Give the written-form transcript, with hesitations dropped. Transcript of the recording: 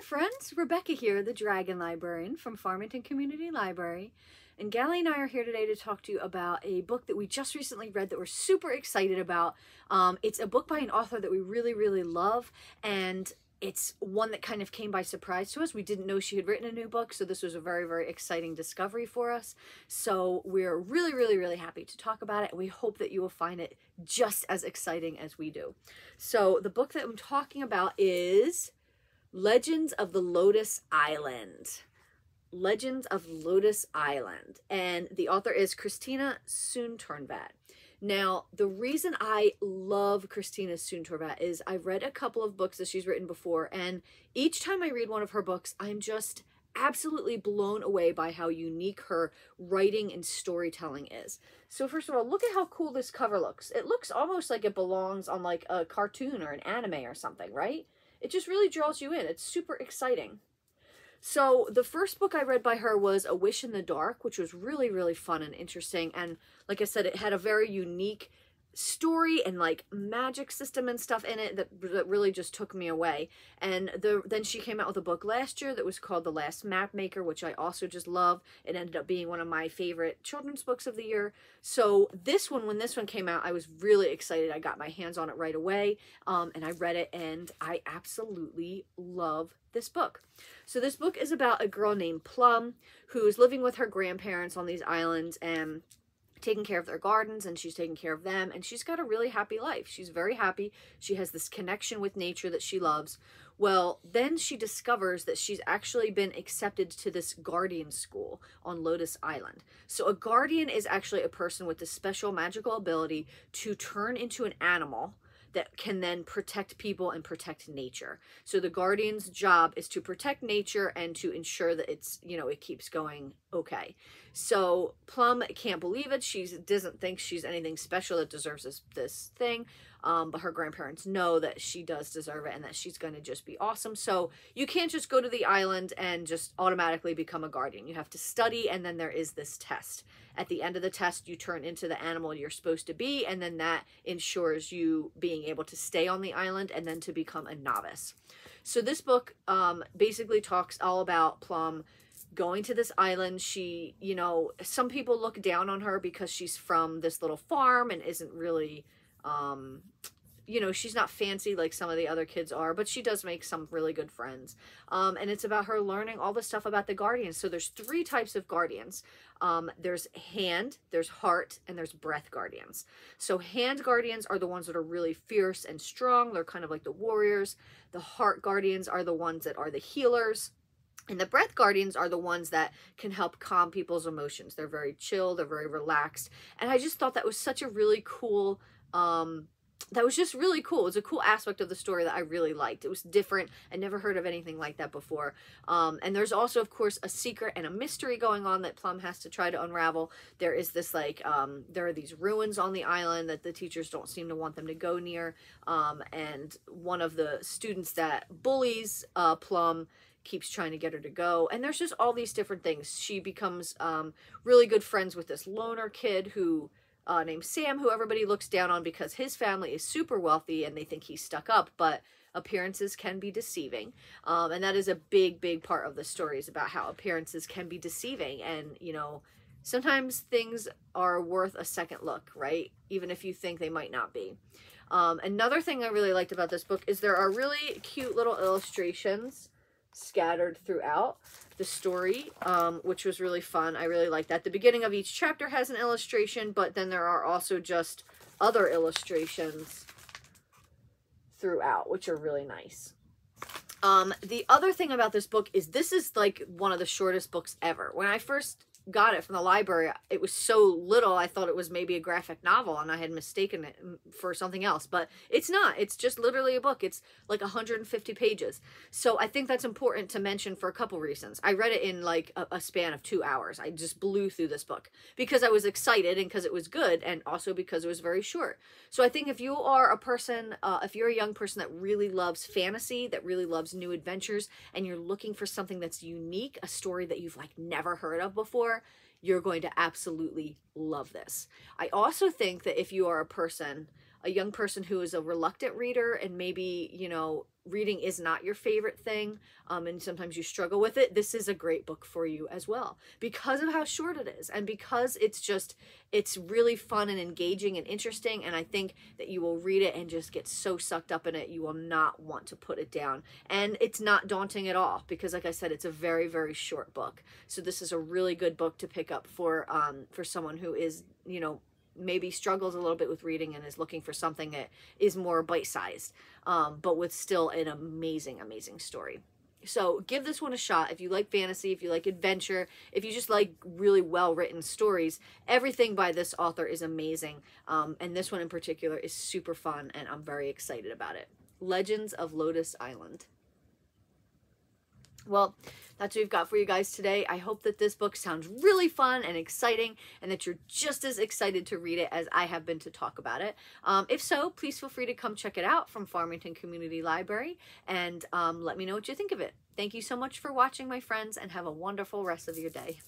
friends, Rebecca here, the Dragon Librarian from Farmington Community Library, and Gallie and I are here today to talk to you about a book that we just recently read that we're super excited about. It's a book by an author that we really love, and it's one that kind of came by surprise to us. We didn't know she had written a new book, so this was a very exciting discovery for us. So we're really happy to talk about it, and we hope that you will find it just as exciting as we do. So the book that I'm talking about is Legends of the Lotus Island. Legends of Lotus Island. And the author is Christina Soontornvat. Now, the reason I love Christina Soontornvat is I've read a couple of books that she's written before, and each time I read one of her books, I'm just absolutely blown away by how unique her writing and storytelling is. So first of all, look at how cool this cover looks. It looks almost like it belongs on like a cartoon or an anime or something, right? It just really draws you in. It's super exciting. So the first book I read by her was A Wish in the Dark, which was really fun and interesting. And like I said, it had a very unique story and like magic system and stuff in it that really just took me away. And then she came out with a book last year that was called The Last Map Maker, which I also just love. It ended up being one of my favorite children's books of the year. So this one, when this one came out, I was really excited. I got my hands on it right away, and I read it, and I absolutely love this book. So this book is about a girl named Plum who is living with her grandparents on these islands and taking care of their gardens, and she's taking care of them, and she's got a really happy life. She's very happy. She has this connection with nature that she loves. Well, then she discovers that she's actually been accepted to this guardian school on Lotus Island. So a guardian is actually a person with this special magical ability to turn into an animal that can then protect people and protect nature. So the guardian's job is to protect nature and to ensure that it's, you know, it keeps going okay. So Plum can't believe it. She doesn't think she's anything special that deserves this thing. But her grandparents know that she does deserve it and that she's going to just be awesome. So you can't just go to the island and just automatically become a guardian. You have to study, and then there is this test. At the end of the test, you turn into the animal you're supposed to be, and then that ensures you being able to stay on the island and then to become a novice. So this book basically talks all about Plum going to this island. She, you know, some people look down on her because she's from this little farm and isn't really, you know, she's not fancy like some of the other kids are, but she does make some really good friends. And it's about her learning all the stuff about the guardians. So there's 3 types of guardians. There's hand, there's heart, and there's breath guardians. So hand guardians are the ones that are really fierce and strong. They're kind of like the warriors. The heart guardians are the ones that are the healers. And the breath guardians are the ones that can help calm people's emotions. They're very chill, they're very relaxed. And I just thought that was such a really cool, that was just really cool. It was a cool aspect of the story that I really liked. It was different. I never heard of anything like that before. And there's also, of course, a secret and a mystery going on that Plum has to try to unravel. There is this, like, there are these ruins on the island that the teachers don't seem to want them to go near. And one of the students that bullies Plum keeps trying to get her to go. And there's just all these different things. She becomes really good friends with this loner kid who named Sam, who everybody looks down on because his family is super wealthy and they think he's stuck up, but appearances can be deceiving. And that is a big part of the story, is about how appearances can be deceiving. And, you know, sometimes things are worth a second look, right? Even if you think they might not be. Another thing I really liked about this book is there are really cute little illustrations scattered throughout the story, which was really fun. I really like that. The beginning of each chapter has an illustration, but then there are also just other illustrations throughout, which are really nice. The other thing about this book is this is like one of the shortest books ever. When I first got it from the library, it was so little, I thought it was maybe a graphic novel, and I had mistaken it for something else, but it's not. It's just literally a book. It's like 150 pages. So I think that's important to mention for a couple reasons. I read it in like a span of 2 hours. I just blew through this book because I was excited and because it was good, and also because it was very short. So I think if you are a person, if you're a young person that really loves fantasy, that really loves new adventures, and you're looking for something that's unique, a story that you've like never heard of before, you're going to absolutely love this. I also think that if you are a person, a young person who is a reluctant reader and maybe, you know, reading is not your favorite thing, and sometimes you struggle with it, this is a great book for you as well, because of how short it is, and because it's really fun and engaging and interesting, and I think that you will read it and just get so sucked up in it, you will not want to put it down. And it's not daunting at all, because like I said, it's a very, very short book. So this is a really good book to pick up for someone who is, you know, maybe struggles a little bit with reading and is looking for something that is more bite-sized, but with still an amazing, amazing story. So give this one a shot. If you like fantasy, if you like adventure, if you just like really well-written stories, everything by this author is amazing. And this one in particular is super fun, and I'm very excited about it. Legends of Lotus Island. Well, that's what we've got for you guys today. I hope that this book sounds really fun and exciting, and that you're just as excited to read it as I have been to talk about it. If so, please feel free to come check it out from Farmington Community Library, and let me know what you think of it. Thank you so much for watching, my friends, and have a wonderful rest of your day.